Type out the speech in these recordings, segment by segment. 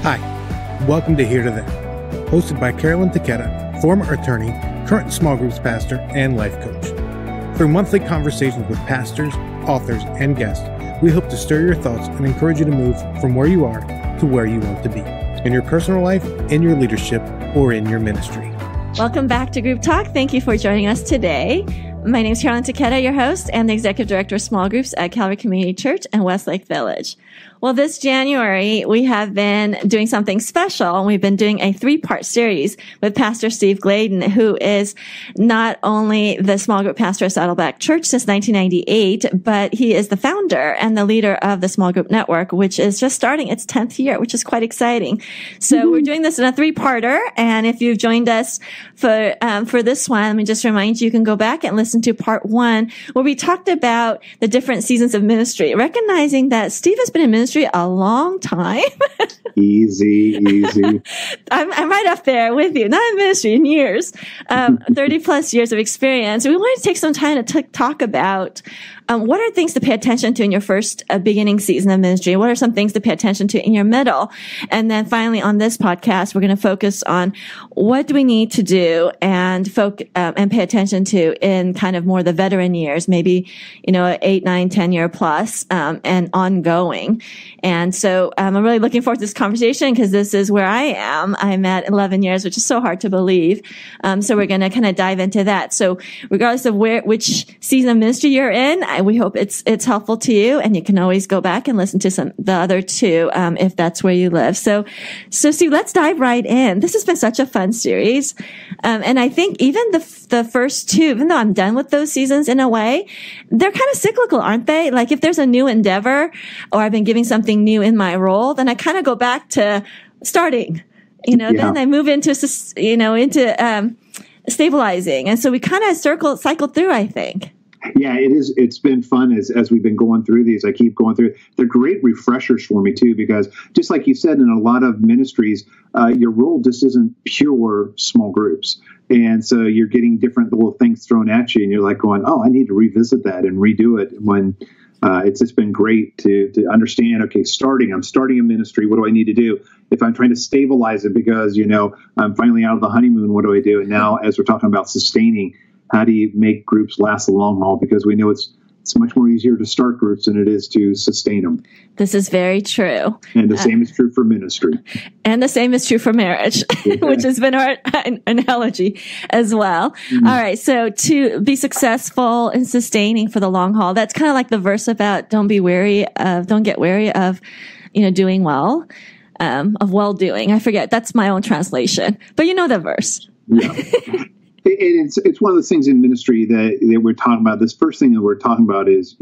Hi, welcome to Here to There, hosted by Carolyn Taketa, former attorney, current small groups pastor, and life coach. Through monthly conversations with pastors, authors, and guests, we hope to stir your thoughts and encourage you to move from where you are to where you want to be, in your personal life, in your leadership, or in your ministry. Welcome back to Group Talk. Thank you for joining us today. My name is Carolyn Taketa, your host and the Executive Director of Small Groups at Calvary Community Church in Westlake Village. Well, this January, we have been doing something special, and we've been doing a 3-part series with Pastor Steve Gladen, who is not only the small group pastor at Saddleback Church since 1998, but he is the founder and the leader of the Small Group Network, which is just starting its 10th year, which is quite exciting. So we're doing this in a 3-parter, and if you've joined us for this one, let me just remind you, you can go back and listen to part 1, where we talked about the different seasons of ministry, recognizing that Steve has been in ministry a long time. Easy. I'm right up there with you. Not in ministry, in years, 30 plus years of experience. We wanted to take some time to talk about what are things to pay attention to in your first beginning season of ministry? What are some things to pay attention to in your middle? And then finally on this podcast, we're going to focus on what do we need to do and pay attention to in kind of more the veteran years, maybe, 8, 9, 10 year plus, and ongoing. And so I'm really looking forward to this conversation because this is where I am. I'm at 11 years, which is so hard to believe. So we're going to kind of dive into that. So regardless of which season of ministry you're in, we hope it's helpful to you, and you can always go back and listen to the other 2 if that's where you live. So Steve, let's dive right in. This has been such a fun series, and I think even the first 2, even though I'm done with those seasons in a way, they're kind of cyclical, aren't they? Like if there's a new endeavor, or I've been giving something new in my role, then I kind of go back to starting. Then I move into stabilizing, and so we kind of cycle through, I think. Yeah, it is. It's been fun as we've been going through these. I keep going through. They're great refreshers for me too, because just like you said, in a lot of ministries, your role just isn't pure small groups. And so you're getting different little things thrown at you, and you're like going, oh, I need to revisit that and redo it. When it's just been great to understand, okay, I'm starting a ministry. What do I need to do? If I'm trying to stabilize it because, I'm finally out of the honeymoon, what do I do? And now as we're talking about sustaining, how do you make groups last the long haul? Because we know it's much more easier to start groups than it is to sustain them. This is very true. And the same is true for ministry. And the same is true for marriage, which has been our analogy as well. Mm-hmm. All right. So to be successful in sustaining for the long haul, that's kind of like the verse about don't get weary of, doing well, of well doing. I forget. That's my own translation, but you know the verse. Yeah. It's one of those things in ministry that we're talking about. This first thing that we're talking about is,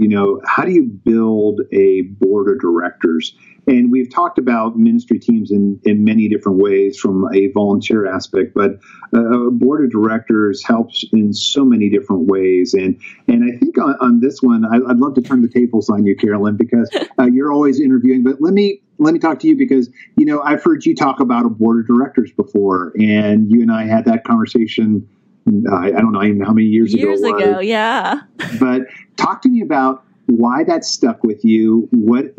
how do you build a board of directors? And we've talked about ministry teams in many different ways from a volunteer aspect, but a board of directors helps in so many different ways. And I think on this one, I'd love to turn the tables on you, Carolyn, because you're always interviewing. But let me talk to you because, I've heard you talk about a board of directors before, and you and I had that conversation. I don't know even how many years ago. Years ago, yeah. But talk to me about why that stuck with you. What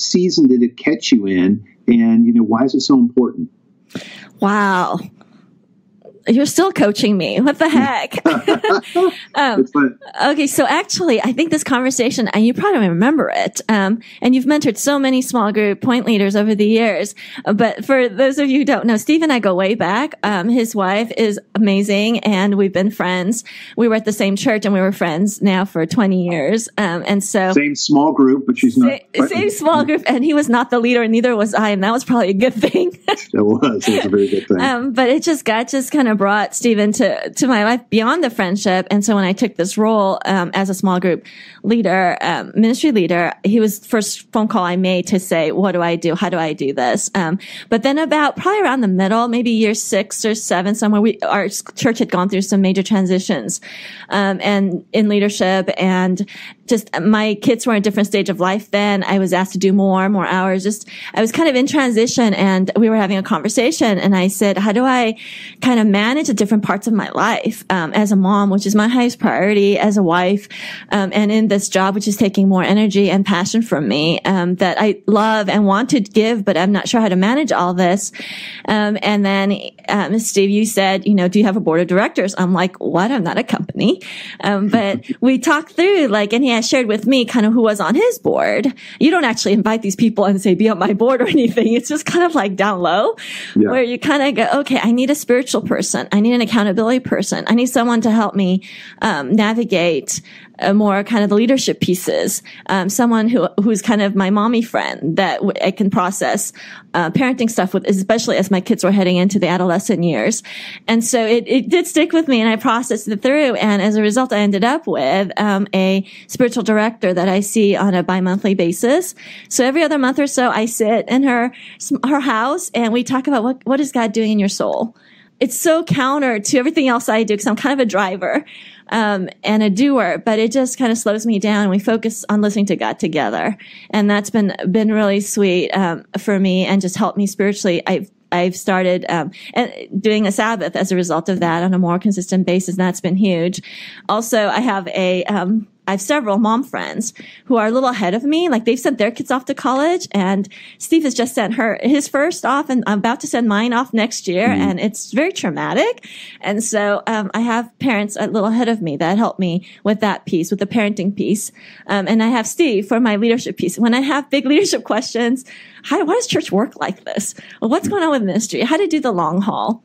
season did it catch you in? And, why is it so important? Wow. You're still coaching me. What the heck? It's fun. Okay. So actually, I think this conversation, and you probably remember it, and you've mentored so many small group point leaders over the years. But for those of you who don't know, Steve and I go way back. His wife is amazing, and we've been friends. We were at the same church, and we were friends now for 20 years. And so same small group, but she's not. Same small group, and he was not the leader, and neither was I, and that was probably a good thing. It was a very good thing. But God just kind of brought Stephen to my life beyond the friendship. And so when I took this role as a small group leader, ministry leader, he was the first phone call I made to say, what do I do? How do I do this? But then probably around the middle, maybe year 6 or 7, somewhere, our church had gone through some major transitions and in leadership, and just my kids were in a different stage of life then. I was asked to do more hours. I was kind of in transition, and we were having a conversation, and I said, how do I kind of manage manage the different parts of my life, as a mom, which is my highest priority, as a wife, and in this job, which is taking more energy and passion from me, that I love and want to give, but I'm not sure how to manage all this. And then, Steve, you said, do you have a board of directors? I'm like, what? I'm not a company. But we talked through, and he has shared with me kind of who was on his board. You don't actually invite these people and say, be on my board or anything. It's just kind of like down low, where you kind of go, okay, I need a spiritual person. I need an accountability person. I need someone to help me navigate more kind of the leadership pieces. Someone who's kind of my mommy friend that I can process parenting stuff with, especially as my kids were heading into the adolescent years. And so it did stick with me, and I processed it through. And as a result, I ended up with a spiritual director that I see on a bi-monthly basis. So every other month or so, I sit in her house and we talk about what is God doing in your soul. It's so counter to everything else I do, because I'm kind of a driver and a doer, but it just kind of slows me down. We focus on listening to God together, and that's been really sweet for me, and just helped me spiritually. I've started doing a Sabbath as a result of that on a more consistent basis, and that's been huge. Also, I have several mom friends who are a little ahead of me. They've sent their kids off to college, and Steve has just sent his first off, and I'm about to send mine off next year. Mm-hmm. And it's very traumatic. And so, I have parents a little ahead of me that help me with that piece, with the parenting piece. And I have Steve for my leadership piece. When I have big leadership questions, why does church work like this? Well, what's going on with ministry? How to do the long haul?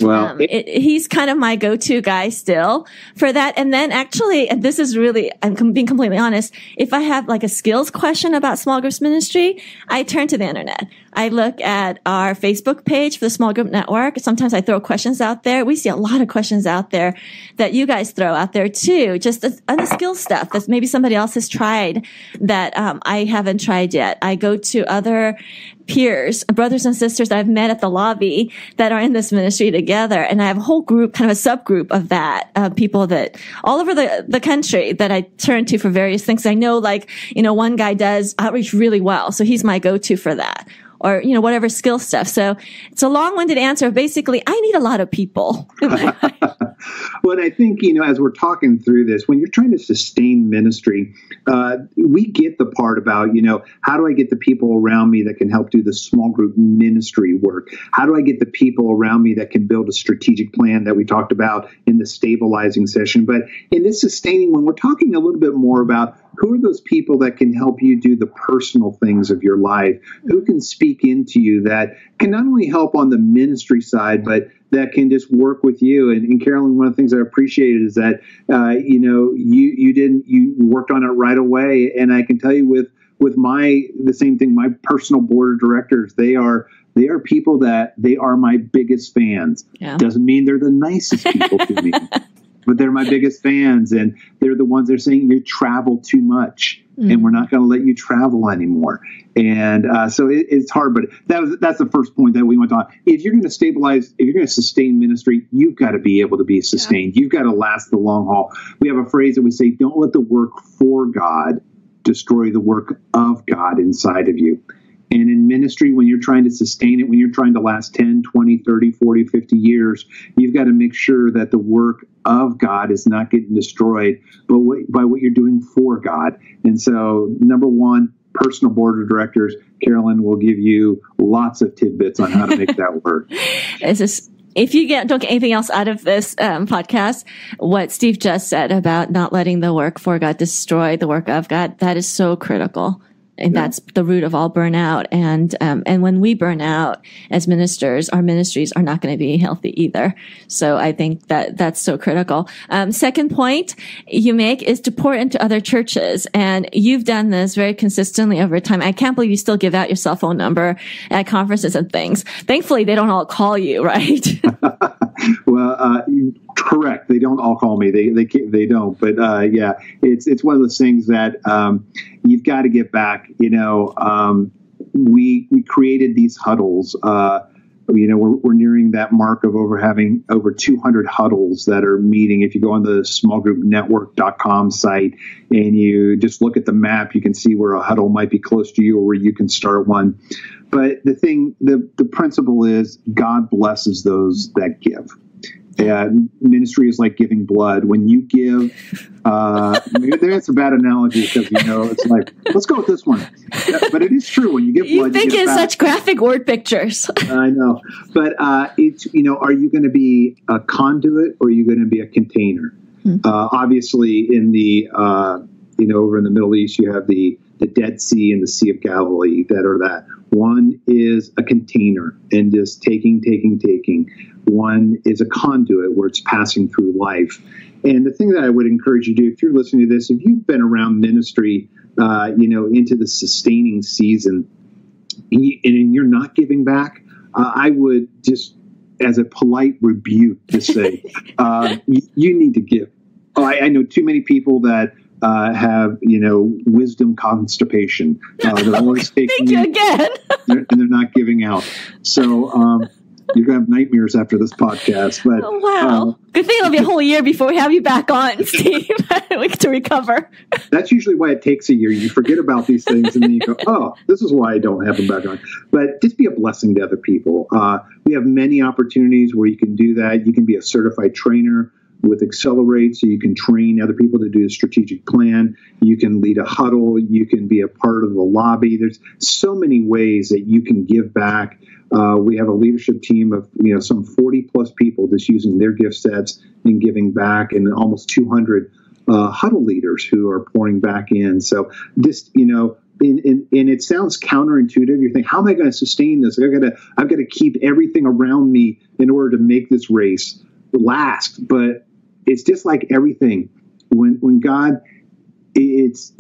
Well, he's kind of my go-to guy still for that. And then actually, and this is really, I'm being completely honest, if I have a skills question about small groups ministry, I turn to the internet. I look at our Facebook page for the small group network. Sometimes I throw questions out there. We see a lot of questions out there that you guys throw out there too, just on the skill stuff that maybe somebody else has tried that I haven't tried yet. I go to other peers, brothers and sisters that I've met at the lobby that are in this ministry together. And I have a whole group, kind of a subgroup of that, people that all over the country that I turn to for various things. I know, one guy does outreach really well. So he's my go-to for that. Or, whatever skill stuff. So it's a long-winded answer. Basically, I need a lot of people. Well, I think, as we're talking through this, when you're trying to sustain ministry, we get the part about, how do I get the people around me that can help do the small group ministry work? How do I get the people around me that can build a strategic plan that we talked about in the stabilizing session? But in this sustaining one, we're talking a little bit more about who are those people that can help you do the personal things of your life, who can speak into you, that can not only help on the ministry side, but that can just work with you. And Carolyn, one of the things I appreciated is that, you worked on it right away. And I can tell you with the same thing, my personal board of directors, they are people that they are my biggest fans. Yeah. Doesn't mean they're the nicest people to me. But they're my biggest fans, and they're the ones that are saying you travel too much, and we're not going to let you travel anymore. And so it's hard, but that's the first point that we went on. If you're going to stabilize, if you're going to sustain ministry, you've got to be able to be sustained. Yeah. You've got to last the long haul. We have a phrase that we say, don't let the work for God destroy the work of God inside of you. And in ministry, when you're trying to sustain it, when you're trying to last 10, 20, 30, 40, 50 years, you've got to make sure that the work of God is not getting destroyed, but by what you're doing for God. And so, number one, personal board of directors, Carolyn will give you lots of tidbits on how to make that work. If you don't get anything else out of this podcast, what Steve just said about not letting the work for God destroy the work of God, that is so critical. And that's the root of all burnout. And when we burn out as ministers, our ministries are not going to be healthy either. So I think that's so critical. Second point you make is to pour into other churches. And you've done this very consistently over time. I can't believe you still give out your cell phone number at conferences and things. Thankfully, they don't all call you, right? Well, correct. They don't all call me. They don't. But yeah, it's one of those things that you've got to get back. We created these huddles. We're nearing that mark of having over 200 huddles that are meeting. If you go on the smallgroupnetwork.com site and you just look at the map, you can see where a huddle might be close to you or where you can start one. But the principle is God blesses those that give. Ministry is like giving blood. When you give, that's a bad analogy because, it's like, let's go with this one. But it is true. When you give blood, you think in such graphic word pictures. I know. But it's, are you going to be a conduit or are you going to be a container? Obviously, in the, over in the Middle East, you have the Dead Sea and the Sea of Galilee that are that. One is a container and just taking. One is a conduit where it's passing through life. And the thing that I would encourage you to do, if you're listening to this, if you've been around ministry, into the sustaining season, and you're not giving back, I would just, as a polite rebuke, to say, you need to give. I know too many people that have, wisdom constipation. They're always taking. Thank you again. and they're not giving out. So you're going to have nightmares after this podcast. But oh, wow. Good thing it'll be a whole year before we have you back on, Steve, to recover. That's usually why it takes a year. You forget about these things and then you go, oh, this is why I don't have them back on. But just be a blessing to other people. We have many opportunities where you can do that. You can be a certified trainer with Accelerate, so you can train other people to do a strategic plan. You can lead a huddle. You can be a part of the lobby. There's so many ways that you can give back. We have a leadership team of some 40 plus people just using their gift sets and giving back, and almost 200 huddle leaders who are pouring back in. So this, and it sounds counterintuitive. You think, how am I going to sustain this? I've got to keep everything around me in order to make this race last. But it's just like everything. When God, it's,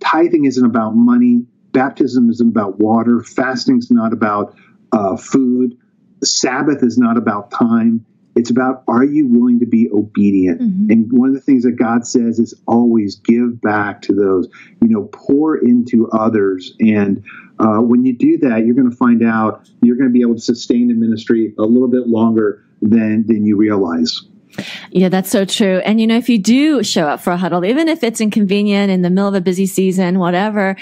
tithing isn't about money. Baptism isn't about water. Fasting is not about food. Sabbath is not about time. It's about, are you willing to be obedient? Mm-hmm. And one of the things that God says is always give back to those, pour into others. And when you do that, you're going to find out you're going to be able to sustain the ministry a little bit longer than you realize. Yeah, that's so true. And, if you do show up for a huddle, even if it's inconvenient in the middle of a busy season, whatever,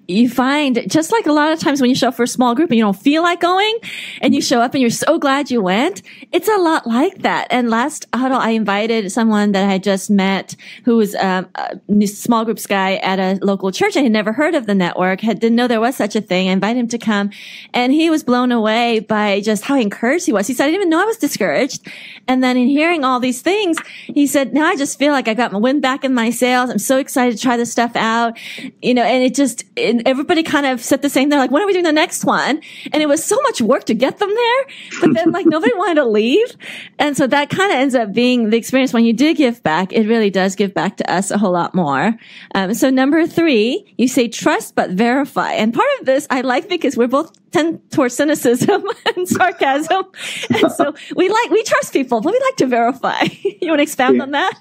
you find, just like a lot of times when you show up for a small group and you don't feel like going and you show up and you're so glad you went, it's a lot like that. And last huddle, I invited someone that I had just met who was a small groups guy at a local church. I had never heard of the network, didn't know there was such a thing. I invited him to come, and he was blown away by just how encouraged he was. He said, I didn't even know I was discouraged. And then in hearing all these things, he said, now I just feel like I got my wind back in my sails. I'm so excited to try this stuff out, and everybody kind of said the same. They're like, when are we doing the next one? And it was so much work to get them there, but then nobody wanted to leave. And so that kind of ends up being the experience. When you do give back, it really does give back to us a whole lot more. So number 3, you say trust, but verify. And part of this I like because we're both tend towards cynicism and sarcasm. And so we trust people, but we like to verify. You want to expound on that?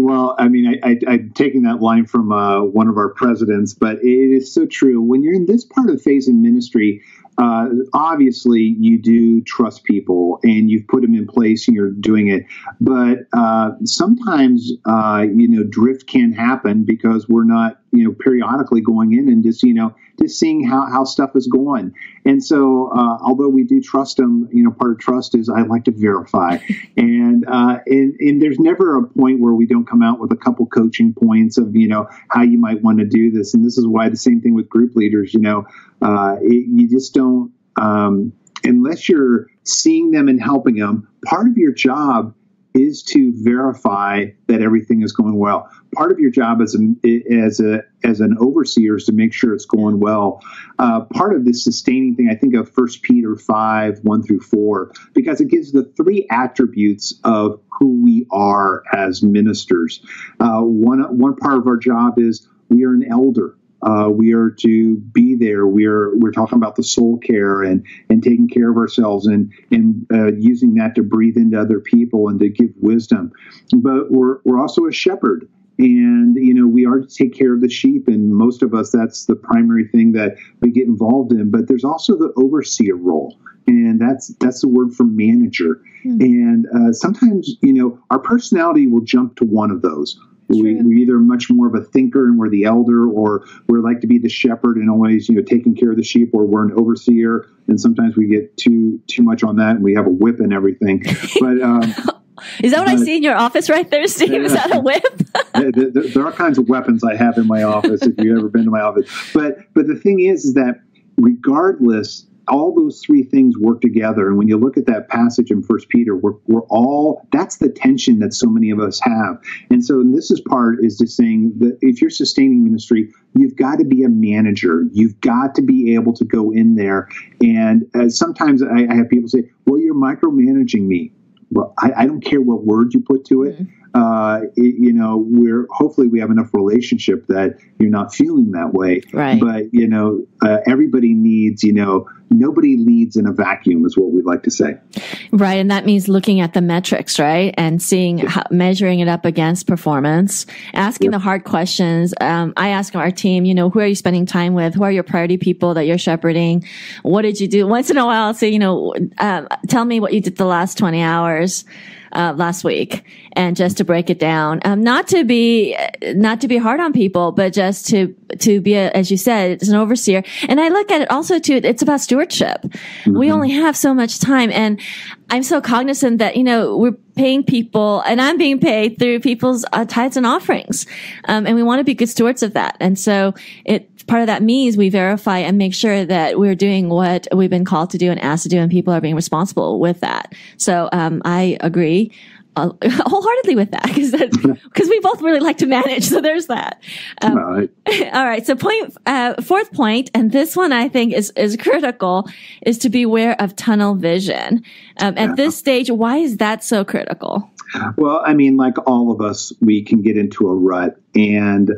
Well, I mean, I'm taking that line from one of our presidents, but it is so true. When you're in this part of the phase in ministry, obviously you do trust people and you've put them in place and you're doing it. But sometimes, drift can happen because we're not, periodically going in and just seeing how stuff is going. And so, although we do trust them, part of trust is I like to verify. And there's never a point where we don't come out with a couple coaching points of, how you might want to do this. And this is why the same thing with group leaders, you just don't, unless you're seeing them and helping them, part of your job is to verify that everything is going well. Part of your job as an overseer is to make sure it's going well. Part of this sustaining thing, I think of 1 Peter 5, 1-4, because it gives the 3 attributes of who we are as ministers. One part of our job is we are an elder. We are to be there. We're talking about the soul care and taking care of ourselves and using that to breathe into other people and to give wisdom. But we're also a shepherd, and we are to take care of the sheep. And most of us, that's the primary thing that we get involved in. But there's also the overseer role, and that's the word for manager. Mm-hmm. And sometimes our personality will jump to one of those. We're either much more of a thinker and we're the elder, or we like to be the shepherd and always, taking care of the sheep, or we're an overseer. And sometimes we get too much on that and we have a whip and everything. But Is that what I see in your office right there, Steve? Is that a whip? There are all kinds of weapons I have in my office if you've ever been to my office. But the thing is that regardless, all those three things work together. And when you look at that passage in 1 Peter, we're all, that's the tension that so many of us have. And so this is part is just saying that if you're sustaining ministry, you've got to be a manager. You've got to be able to go in there. And sometimes I have people say, well, you're micromanaging me. Well, I don't care what word you put to it. Hopefully we have enough relationship that you're not feeling that way. Right. But, everybody needs, nobody leads in a vacuum is what we like to say. Right. And that means looking at the metrics, right? And seeing measuring it up against performance, asking the hard questions. I ask our team, who are you spending time with? Who are your priority people that you're shepherding? What did you do? Once in a while, I'll say, tell me what you did the last 20 hours. Last week, and just to break it down, not to be hard on people, but just to be as you said, it's an overseer. And I look at it also too, it's about stewardship. Mm-hmm. We only have so much time, and I'm so cognizant that, we're paying people, and I'm being paid through people's tithes and offerings. And we want to be good stewards of that. And so part of that means we verify and make sure that we're doing what we've been called to do and asked to do, and people are being responsible with that. So, I agree wholeheartedly with that because we both really like to manage. So there's that. Right. All right. So fourth point, and this one I think is critical, is to beware of tunnel vision. At this stage, why is that so critical? Well, I mean, like all of us, we can get into a rut, and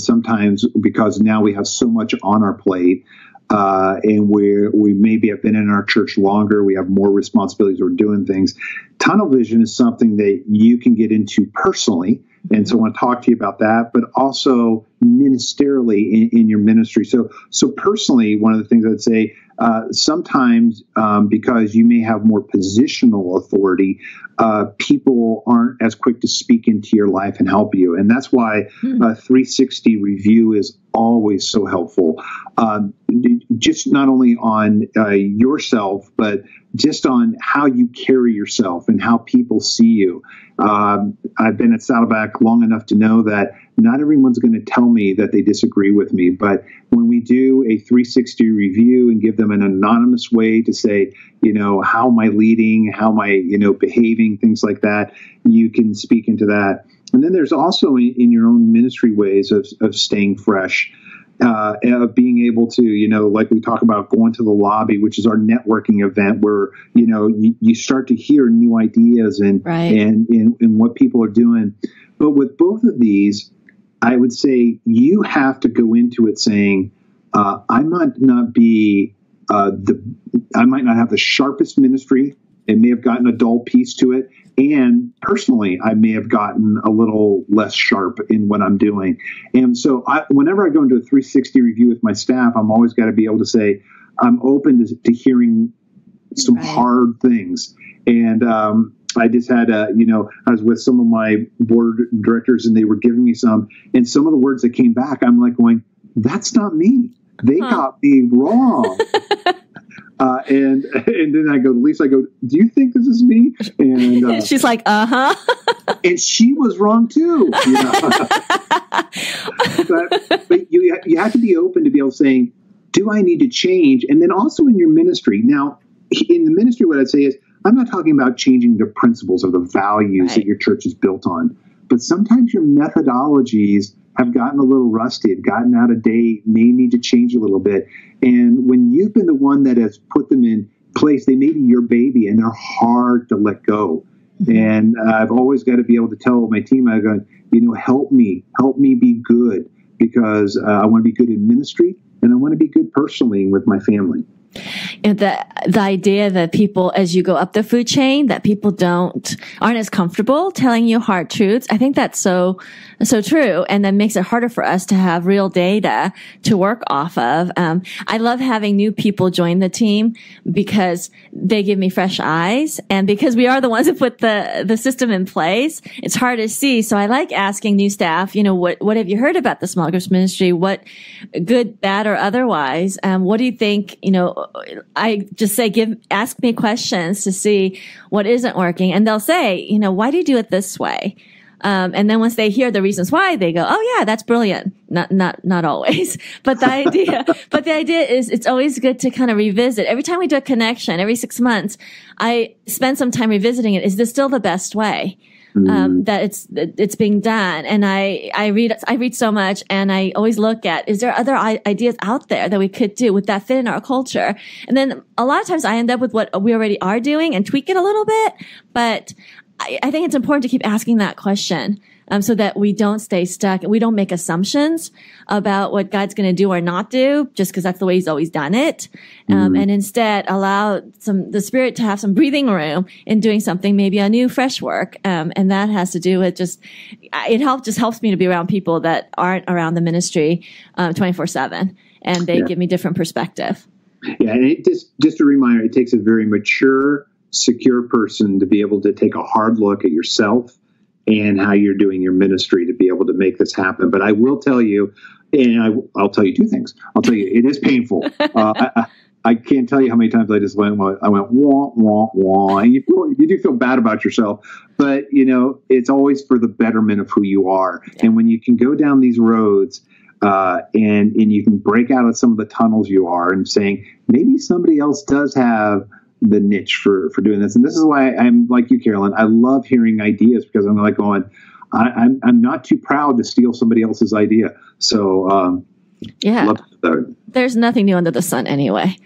sometimes because now we have so much on our plate, and we maybe have been in our church longer, we have more responsibilities, we're doing things. Tunnel vision is something that you can get into personally, and so I want to talk to you about that, but also ministerially in your ministry. So personally, one of the things I'd say, sometimes because you may have more positional authority, people aren't as quick to speak into your life and help you. And that's why a 360 review is always so helpful. Just not only on yourself, but just on how you carry yourself and how people see you. I've been at Saddleback long enough to know that not everyone's going to tell me that they disagree with me. But when we do a 360 review and give them an anonymous way to say, how am I leading? How am I, behaving? Things like that. You can speak into that. And then there's also in your own ministry ways of staying fresh. Of being able to, like we talk about going to the lobby, which is our networking event where, you start to hear new ideas and what people are doing. But with both of these, I would say you have to go into it saying, I might not have the sharpest ministry. It may have gotten a dull piece to it. And personally, I may have gotten a little less sharp in what I'm doing. And so whenever I go into a 360 review with my staff, I'm always got to be able to say, I'm open to hearing some hard things. And I just had, I was with some of my board directors and they were giving me some. And some of the words that came back, I'm like going, that's not me. They got me wrong. And then I go to Lisa, I go, do you think this is me? And she's like, uh-huh. And she was wrong too. But you have to be open to be able to say, do I need to change? And then also in your ministry. Now, in the ministry, what I'd say is, I'm not talking about changing the principles or the values that your church is built on. But sometimes your methodologies have gotten a little rusty, have gotten out of date, may need to change a little bit. And when you've been the one that has put them in place, they may be your baby and they're hard to let go. And I've always got to be able to tell my team, I go, help me be good, because I want to be good in ministry and I want to be good personally with my family. And the idea that people, as you go up the food chain, that people aren't as comfortable telling you hard truths. I think that's so true. And that makes it harder for us to have real data to work off of. I love having new people join the team because they give me fresh eyes. And because we are the ones who put the system in place, it's hard to see. So I like asking new staff, what have you heard about the small groups ministry? What good, bad, or otherwise? What do you think, I just say, ask me questions to see what isn't working. And they'll say, why do you do it this way? And then once they hear the reasons why, they go, oh yeah, that's brilliant. Not always, but the idea is it's always good to kind of revisit. Every time we do a connection, every 6 months, I spend some time revisiting it. Is this still the best way? That it's being done. And I read so much, and I always look at, is there other ideas out there that we could do? Would that fit in our culture? And then a lot of times I end up with what we already are doing and tweak it a little bit. But I think it's important to keep asking that question, so that we don't stay stuck and we don't make assumptions about what God's going to do or not do just because that's the way he's always done it. And instead allow the Spirit to have some breathing room in doing something, maybe a new, fresh work. And that has to do with just helps me to be around people that aren't around the ministry 24/7, and they give me different perspective. Yeah. And just a reminder, it takes a very mature, secure person to be able to take a hard look at yourself and how you're doing your ministry to be able to make this happen. But I will tell you, and I'll tell you two things. I'll tell you, it is painful. I can't tell you how many times I just went, wah, wah, wah. And you do feel bad about yourself, but it's always for the betterment of who you are. Yeah. And when you can go down these roads, and you can break out of some of the tunnels you are and saying, maybe somebody else does have the niche for doing this. And this is why I'm like you, Carolyn. I love hearing ideas, because I'm like going, I'm not too proud to steal somebody else's idea. So, there's nothing new under the sun anyway.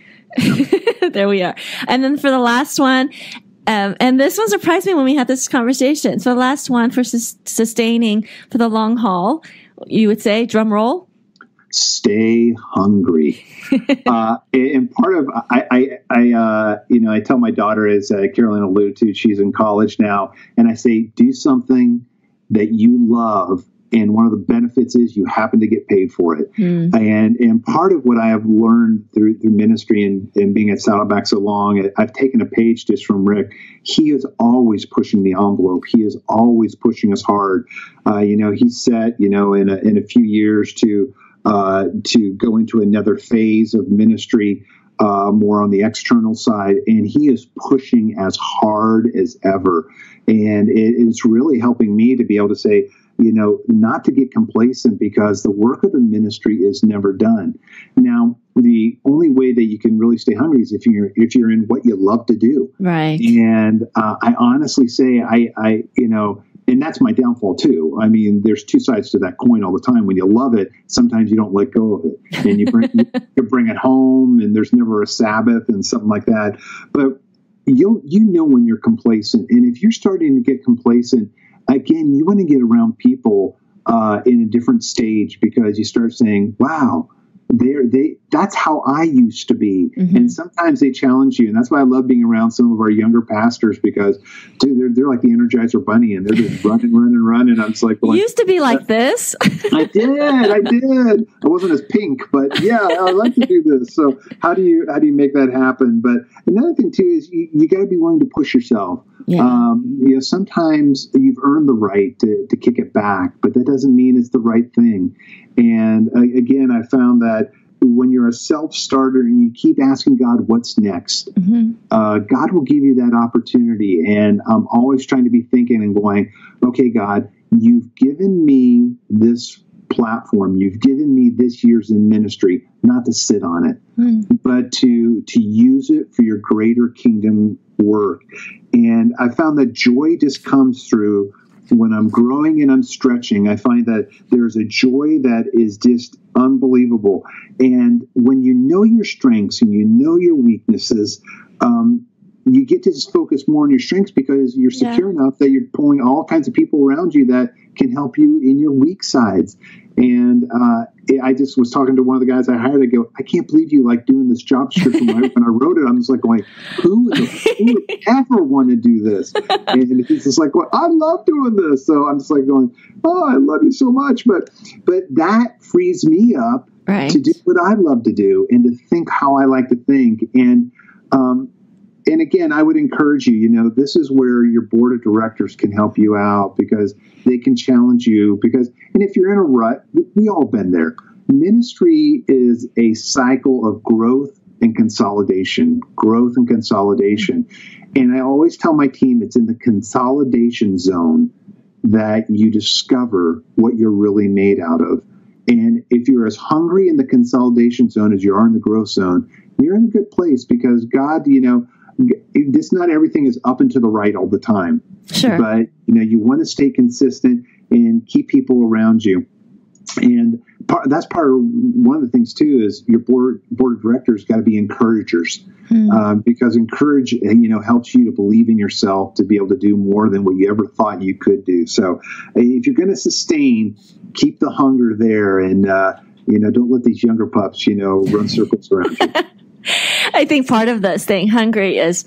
There we are. And then for the last one, and this one surprised me when we had this conversation. So the last one, for sustaining for the long haul, you would say, drum roll, stay hungry. And part of, I tell my daughter, as Carolyn alluded to, she's in college now, and I say, do something that you love. And one of the benefits is you happen to get paid for it. And part of what I have learned through ministry and being at Saddleback so long, I've taken a page just from Rick. He is always pushing the envelope. He is always pushing us hard. He set, in a few years to go into another phase of ministry, more on the external side. And he is pushing as hard as ever. And it's really helping me to be able to say, not to get complacent, because the work of the ministry is never done. Now, the only way that you can really stay hungry is if you're in what you love to do. Right. And I honestly say, and that's my downfall too. I mean, there's two sides to that coin all the time. When you love it, sometimes you don't let go of it, and you bring it home, and there's never a Sabbath and something like that. But when you're complacent, and if you're starting to get complacent, again, you want to get around people in a different stage, because you start saying, wow, that's how I used to be. Mm-hmm. And sometimes they challenge you. And that's why I love being around some of our younger pastors, because dude, they're like the Energizer Bunny, and they're just running. I'm just like, you used to be like this. I did. I wasn't as pink, but yeah, I like to do this. So how do you make that happen? But another thing too is you got to be willing to push yourself. Yeah. Sometimes you've earned the right to kick it back, but that doesn't mean it's the right thing. And again, I found that when you're a self-starter and you keep asking God, what's next, God will give you that opportunity. And I'm always trying to be thinking and going, okay, God, you've given me this platform. You've given me this year's in ministry, not to sit on it, but to use it for your greater kingdom work. And I found that joy just comes through when I'm growing and I'm stretching. I find that there's a joy that is just unbelievable. And when you know your strengths and you know your weaknesses, you get to just focus more on your strengths, because you're secure enough that you're pulling all kinds of people around you that can help you in your weak sides. And I just was talking to one of the guys I hired. I go, I can't believe you like doing this job description. When I wrote it, I'm just like going, who would ever want to do this? And he's just like, well, I love doing this. So I'm just like going, oh, I love you so much. But that frees me up to do what I love to do and to think how I like to think. And again, I would encourage you, this is where your board of directors can help you out, because they can challenge you. And if you're in a rut, we all been there. Ministry is a cycle of growth and consolidation, growth and consolidation. And I always tell my team it's in the consolidation zone that you discover what you're really made out of. And if you're as hungry in the consolidation zone as you are in the growth zone, you're in a good place, because God, not everything is up and to the right all the time. Sure. But, you want to stay consistent and keep people around you. And that's part of one of the things too, is your board of directors got to be encouragers, because encourage, helps you to believe in yourself, to be able to do more than what you ever thought you could do. So if you're going to sustain, keep the hunger there, and don't let these younger pups, run circles around you. I think part of the staying hungry is,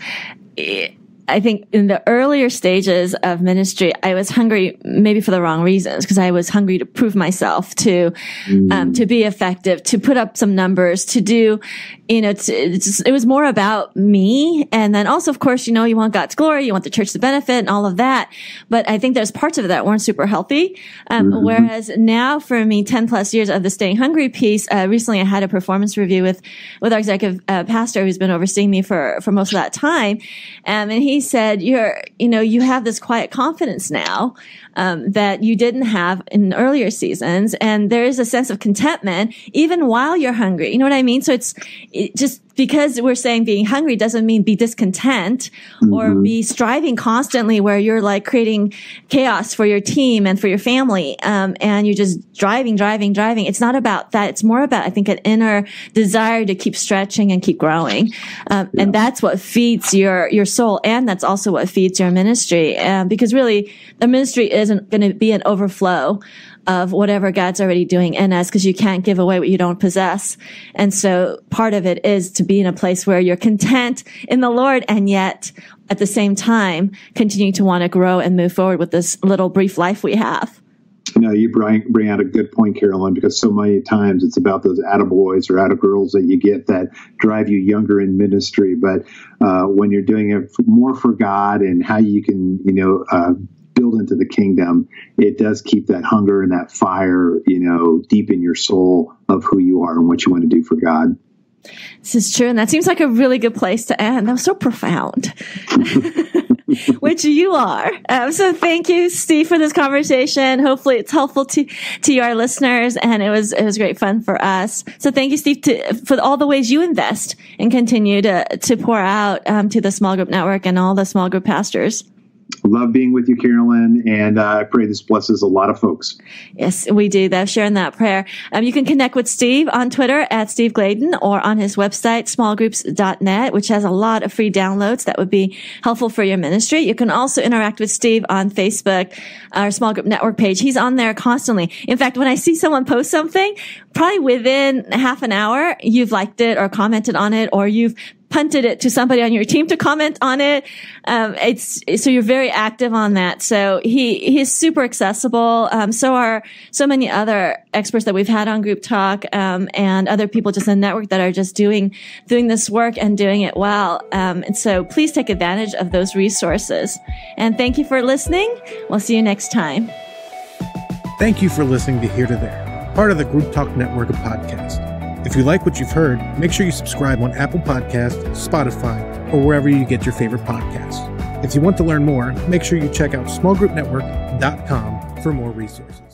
I think in the earlier stages of ministry, I was hungry maybe for the wrong reasons, because I was hungry to prove myself, to be effective, to put up some numbers, to do, it was more about me. And then also, of course, you want God's glory, you want the church to benefit and all of that. But I think there's parts of it that weren't super healthy. Whereas now for me, 10 plus years of the staying hungry piece, recently I had a performance review with our executive pastor who's been overseeing me for most of that time. And he said, you have this quiet confidence now, that you didn't have in earlier seasons. And there is a sense of contentment even while you're hungry. You know what I mean? So it's just because we're saying being hungry doesn't mean be discontent or be striving constantly where you're like creating chaos for your team and for your family. And you're just driving. It's not about that. It's more about, I think, an inner desire to keep stretching and keep growing. And that's what feeds your soul. And that's also what feeds your ministry. Because really the ministry isn't going to be an overflow of whatever God's already doing in us, because you can't give away what you don't possess. And so part of it is to be in a place where you're content in the Lord, and yet at the same time continuing to want to grow and move forward with this little brief life we have. You bring out a good point, Carolyn, because so many times it's about those attaboys or attagirls that you get that drive you younger in ministry. But when you're doing it more for God and how you can, build into the kingdom, it does keep that hunger and that fire, deep in your soul of who you are and what you want to do for God. This is true. And that seems like a really good place to end. That was so profound, which you are. So thank you, Steve, for this conversation. Hopefully it's helpful to our listeners. And it was great fun for us. So thank you, Steve, for all the ways you invest and continue to pour out to the small group network and all the small group pastors. Love being with you, Carolyn, and I pray this blesses a lot of folks. Yes, we do. Sharing that prayer. You can connect with Steve on Twitter at Steve Gladen, or on his website, smallgroups.net, which has a lot of free downloads that would be helpful for your ministry. You can also interact with Steve on Facebook, our small group network page. He's on there constantly. In fact, when I see someone post something, probably within half an hour, you've liked it or commented on it, or you've punted it to somebody on your team to comment on it. So you're very active on that. So he's super accessible. So are so many other experts that we've had on Group Talk, and other people just in the network that are just doing this work and doing it well. And so please take advantage of those resources. And thank you for listening. We'll see you next time. Thank you for listening to Here to There, part of the Group Talk network of podcasts. If you like what you've heard, make sure you subscribe on Apple Podcasts, Spotify, or wherever you get your favorite podcasts. If you want to learn more, make sure you check out smallgroupnetwork.com for more resources.